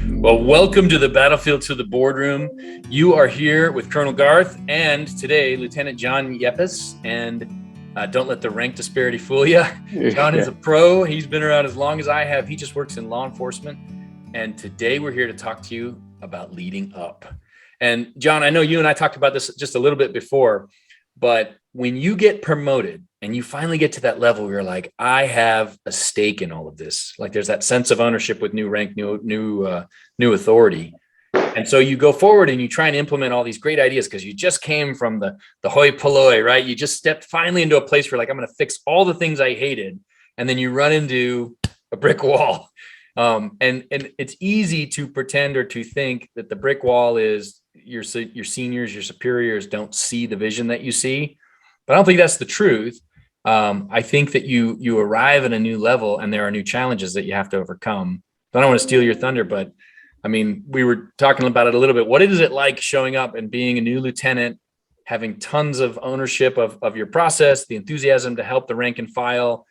Well, welcome to the battlefield, to the boardroom. You are here with Colonel Garth and today Lieutenant John Yepes. And don't let the rank disparity fool you. John is a pro. He's been around as long as I have. He just works in law enforcement. And today we're here to talk to you about leading up. And John, I know you and I talked about this just a little bit before, but when you get promoted and you finally get to that level where you're like, I have a stake in all of this, like there's that sense of ownership with new rank, new authority. And so you go forward and you try and implement all these great ideas because you just came from the hoi polloi, right? You just stepped finally into a place where like, I'm going to fix all the things I hated. And then you run into a brick wall. And it's easy to pretend or to think that the brick wall is your seniors, your superiors don't see the vision that you see. But I don't think that's the truth. I think that you arrive at a new level and there are new challenges that you have to overcome. I don't want to steal your thunder, but I mean, we were talking about it a little bit. What is it like showing up and being a new lieutenant, having tons of ownership of your process, the enthusiasm to help the rank and file,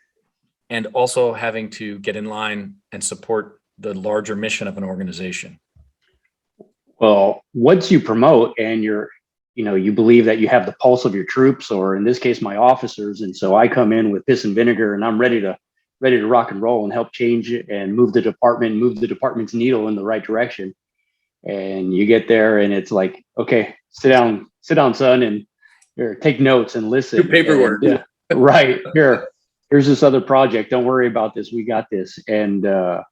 and also having to get in line and support the larger mission of an organization? Well, once you promote and you believe that you have the pulse of your troops, or in this case, my officers. And so I come in with piss and vinegar and I'm ready to rock and roll and help change it and move the department's needle in the right direction. And you get there and it's like, okay, sit down, son, and here, take notes and listen. Do paperwork. And, right. Here's this other project. Don't worry about this. We got this. And at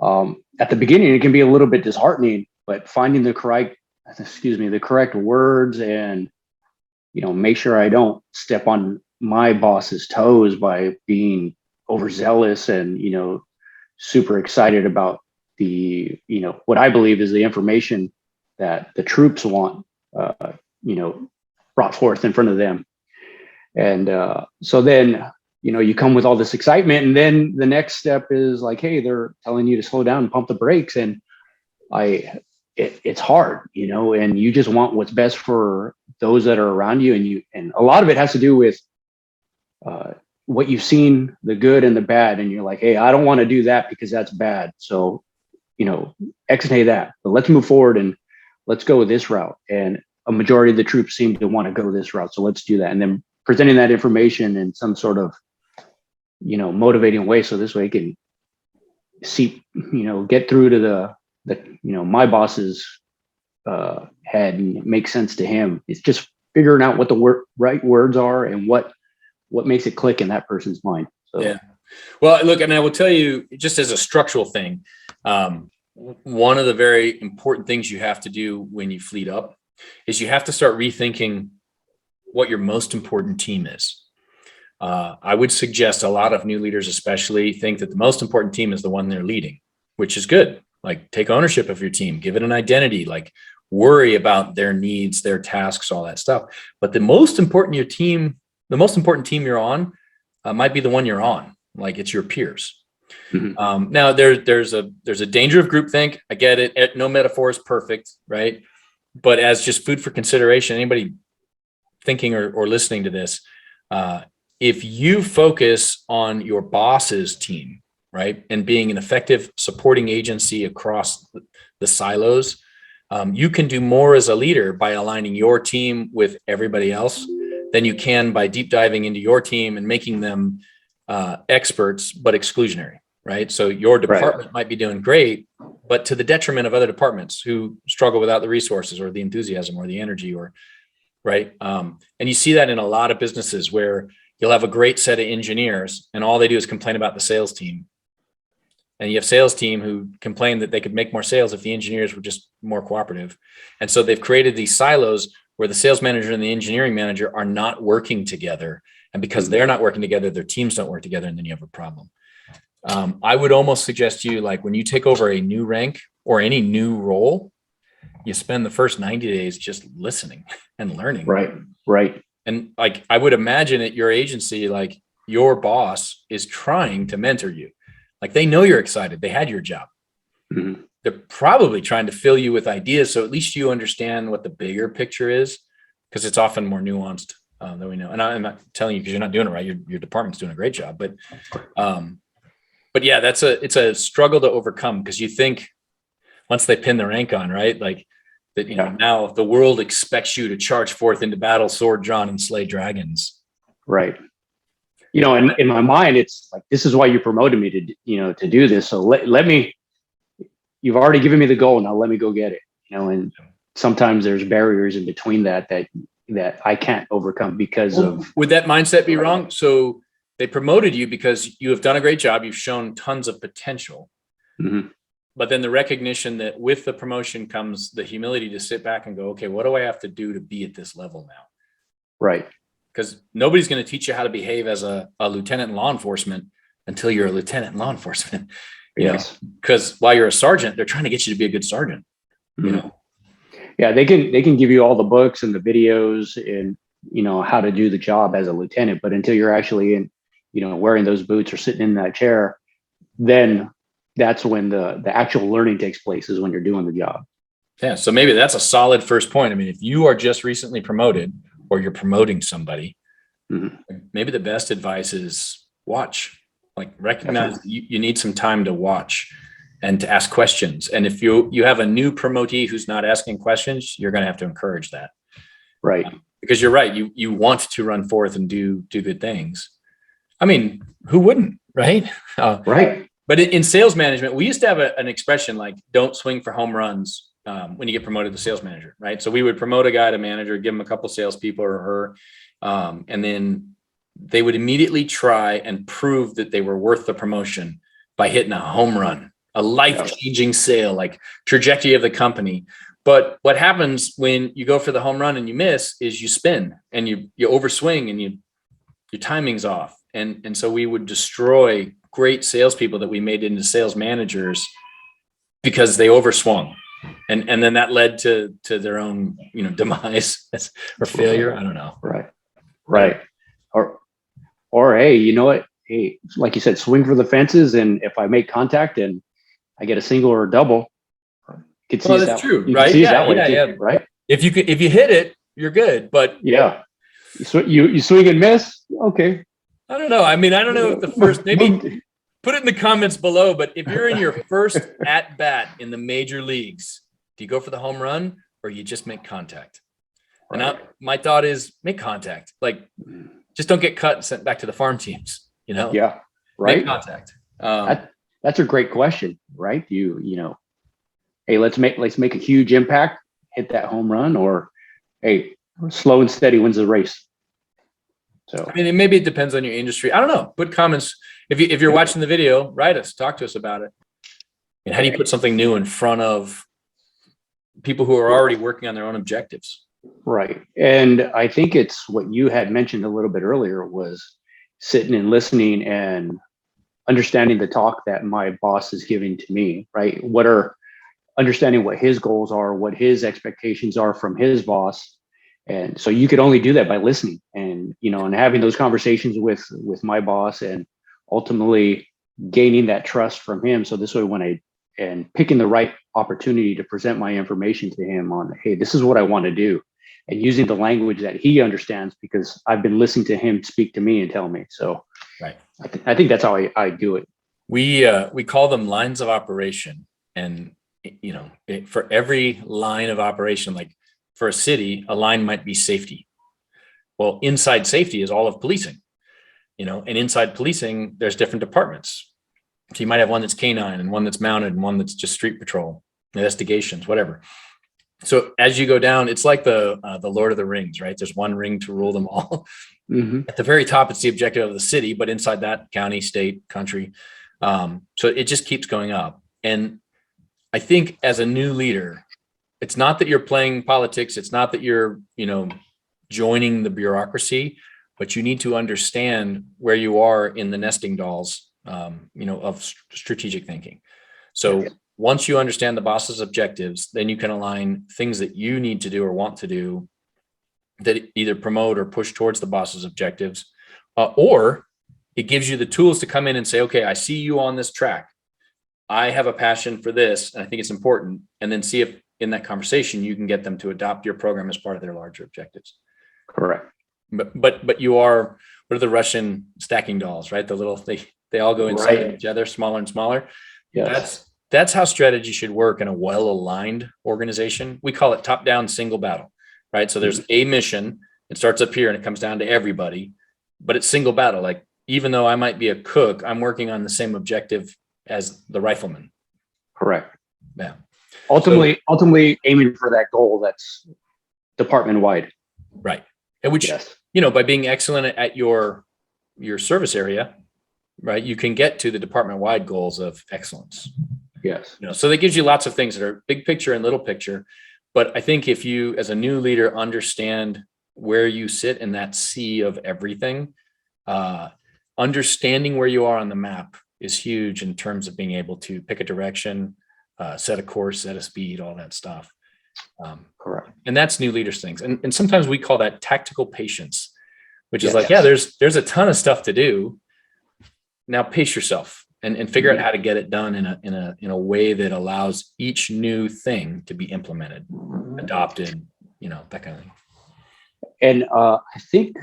the beginning, it can be a little bit disheartening, but finding the correct words and, make sure I don't step on my boss's toes by being overzealous and, super excited about the, what I believe is the information that the troops want, brought forth in front of them. And so then, you come with all this excitement, and then the next step is like, hey, they're telling you to slow down and pump the brakes. And it's hard, and you just want what's best for those that are around you. And a lot of it has to do with what you've seen, the good and the bad. And you're like, hey, I don't want to do that because that's bad. So, exit that, but let's move forward and let's go this route. And a majority of the troops seem to want to go this route. So let's do that. And then presenting that information in some sort of, motivating way. So this way it can seep, get through to my boss's head and make sense to him. It's just figuring out what the right words are and what makes it click in that person's mind. So. Yeah. Well, look, and I will tell you, just as a structural thing, one of the very important things you have to do when you fleet up is you have to start rethinking what your most important team is. I would suggest a lot of new leaders especially think that the most important team is the one they're leading, which is good. Like, take ownership of your team, give it an identity, like worry about their needs, their tasks, all that stuff. But the most important team you're on might be the one you're on, like it's your peers. Mm-hmm. Now there's a danger of groupthink. I get it. No metaphor is perfect, right? But as just food for consideration, anybody thinking or listening to this, if you focus on your boss's team, right, and being an effective supporting agency across the silos, you can do more as a leader by aligning your team with everybody else than you can by deep diving into your team and making them experts, but exclusionary, right? So your department might be doing great, but to the detriment of other departments who struggle without the resources or the enthusiasm or the energy, or right. And you see that in a lot of businesses where you'll have a great set of engineers and all they do is complain about the sales team. And you have sales team who complain that they could make more sales if the engineers were just more cooperative. And so they've created these silos where the sales manager and the engineering manager are not working together. And because they're not working together, their teams don't work together, and then you have a problem. I would almost suggest to you, like when you take over a new rank or any new role, you spend the first 90 days just listening and learning. Right. And like, I would imagine at your agency, like your boss is trying to mentor you. Like they know you're excited. They had your job. Mm-hmm. They're probably trying to fill you with ideas. So at least you understand what the bigger picture is, because it's often more nuanced than we know. And I'm not telling you because you're not doing it right. Your department's doing a great job, but yeah, it's a struggle to overcome, because you think, once they pin the rank on, right? Like that, now the world expects you to charge forth into battle, sword drawn, and slay dragons. Right. And in my mind, it's like, this is why you promoted me to do this. So let me, you've already given me the goal. Now let me go get it, and sometimes there's barriers in between that I can't overcome because of. Would that mindset be wrong? So they promoted you because you have done a great job. You've shown tons of potential. Mm-hmm. But then the recognition that with the promotion comes the humility to sit back and go, okay, what do I have to do to be at this level now? Right. Because nobody's going to teach you how to behave as a lieutenant in law enforcement until you're a lieutenant in law enforcement. Yes. Because while you're a sergeant, they're trying to get you to be a good sergeant. Mm-hmm. Yeah, they can give you all the books and the videos and how to do the job as a lieutenant, but until you're actually in, wearing those boots or sitting in that chair, then that's when the actual learning takes place, is when you're doing the job. Yeah. So maybe that's a solid first point. I mean, if you are just recently promoted or you're promoting somebody, mm-hmm. maybe the best advice is watch, like recognize you need some time to watch and to ask questions. And if you have a new promotee who's not asking questions, you're going to have to encourage that. Right. Because you're right. You want to run forth and do good things. I mean, who wouldn't, right? Right. But in sales management, we used to have an expression like, don't swing for home runs when you get promoted to sales manager, right? So we would promote a guy to manager, give him a couple salespeople or her, and then they would immediately try and prove that they were worth the promotion by hitting a home run, a life-changing sale, like trajectory of the company. But what happens when you go for the home run and you miss is you spin and you overswing and your timing's off. And so we would destroy great salespeople that we made into sales managers because they overswung. And then that led to their own, demise or failure. I don't know. Right. Or hey, you know what? Hey, like you said, swing for the fences. And if I make contact and I get a single or a double, that's true, right? Yeah. Right. If you hit it, you're good. But yeah, you swing and miss. Okay. I don't know. I mean, I don't know if the first, maybe put it in the comments below, but if you're in your first at bat in the major leagues, do you go for the home run or you just make contact? Right. And my thought is make contact. Like, just don't get cut and sent back to the farm teams, Yeah. Right. Make contact. That's a great question, right? Hey, let's make a huge impact, hit that home run, or hey, slow and steady wins the race. So I mean, maybe it depends on your industry. I don't know. Put comments if you're watching the video. Write us, talk to us about it. And how do you put something new in front of people who are already working on their own objectives? Right. And I think it's what you had mentioned a little bit earlier was sitting and listening and understanding the talk that my boss is giving to me. Right. Understanding what his goals are, what his expectations are from his boss. And so you could only do that by listening and, and having those conversations with my boss and ultimately gaining that trust from him. So this way, and picking the right opportunity to present my information to him on, hey, this is what I want to do, and using the language that he understands because I've been listening to him speak to me and tell me. So right. I think that's how I do it. We call them lines of operation. And, for every line of operation, like for a city, a line might be safety. Well, inside safety is all of policing, and inside policing, there's different departments. So you might have one that's canine and one that's mounted and one that's just street patrol, investigations, whatever. So as you go down, it's like the Lord of the Rings, right? There's one ring to rule them all. Mm-hmm. At the very top, it's the objective of the city, but inside that, county, state, country. So it just keeps going up. And I think as a new leader, it's not that you're playing politics. It's not that you're, joining the bureaucracy, but you need to understand where you are in the nesting dolls, of strategic thinking. So once you understand the boss's objectives, then you can align things that you need to do or want to do that either promote or push towards the boss's objectives, or it gives you the tools to come in and say, okay, I see you on this track. I have a passion for this, and I think it's important. And then see if in that conversation, you can get them to adopt your program as part of their larger objectives. Correct. But you are, what are the Russian stacking dolls, right? The little, they all go inside right. each other, smaller and smaller. Yes. That's how strategy should work in a well-aligned organization. We call it top-down single battle, right? So there's a mission. It starts up here and it comes down to everybody, but it's single battle. Like, even though I might be a cook, I'm working on the same objective as the rifleman. Correct. Yeah. Ultimately aiming for that goal that's department wide. Right. And which, Yes. by being excellent at your service area, right, you can get to the department wide goals of excellence. Yes. So that gives you lots of things that are big picture and little picture. But I think if you, as a new leader, understand where you sit in that sea of everything, understanding where you are on the map is huge in terms of being able to pick a direction, set a course, set a speed, all that stuff. Correct. And that's new leaders things. And sometimes we call that tactical patience, which is Yes. like, yeah, there's a ton of stuff to do. Now pace yourself and figure out how to get it done in a way that allows each new thing to be implemented, adopted, that kind of thing. And I think,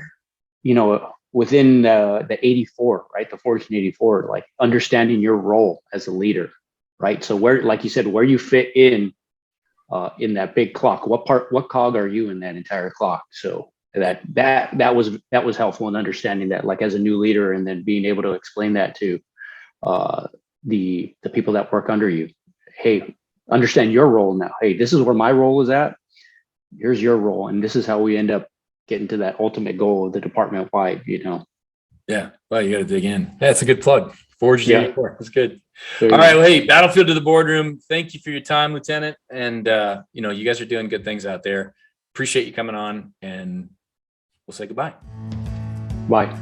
within the 84, right, the Fortune 84, like understanding your role as a leader, right? So where, like you said, where you fit in that big clock, what cog are you in that entire clock? So that was helpful in understanding that, like, as a new leader, and then being able to explain that to the people that work under you. Hey, understand your role now. Hey, this is where my role is at. Here's your role, and this is how we end up getting to that ultimate goal of the department wide. Yeah. Well, you got to dig in. That's a good plug. Forge 84. That's good. So, All right. Well, hey, battlefield to the boardroom. Thank you for your time, Lieutenant. And you guys are doing good things out there. Appreciate you coming on, and we'll say goodbye. Bye.